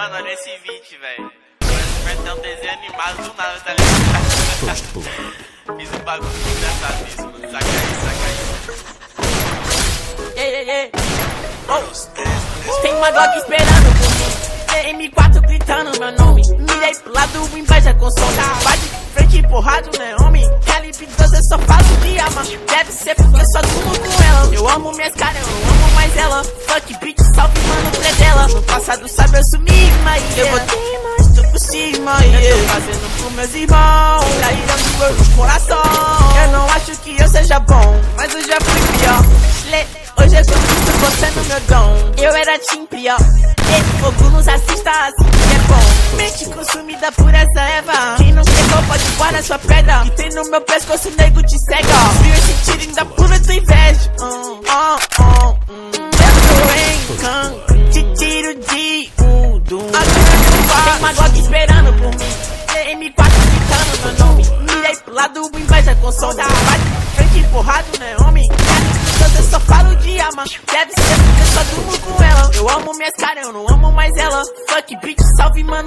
Mano, olha esse vídeo, velho. Vai ter um desenho animado do nada, tá ligado? Fiz um bagulho engraçado isso, mano. Saca aí. Oh. Tem uma Glock esperando por mim, M4 gritando meu nome. Mirei pro lado, inveja com som. Vai de frente empurrado, né, homem? Calibre 12, eu só falo de arma. Deve ser porque eu só durmo com ela. Eu amo minhas caras, eu não amo mais ela. Fuck bitch, salve mano, dela. No passado sabe eu sumi, mas eu botei mais tô por cima. Eu tô fazendo pro meus irmãos, traíram do meu coração. Eu não acho que eu seja bom, mas eu já fui pior. Hoje eu conquisto botando meu dom. Eu era Tim Prior. Fogo nos assista assim que é bom. Mente consumida por essa erva. Quem não pegou pode guardar sua pedra. E tem no meu pescoço, nego te cega. Viu esse tiro ainda pula tua inveja. Eu tô em campo, te tiro de Udum. Tem uma Glock esperando por mim, M4 gritando meu nome. Mirei pro lado, inveja com som. Vai de frente empurrado, né, homem? Eu só falo de arma. Deve ser porque eu só durmo com ela. Eu amo minhas caras, eu não amo mais ela. Fuck bitch, salve mano.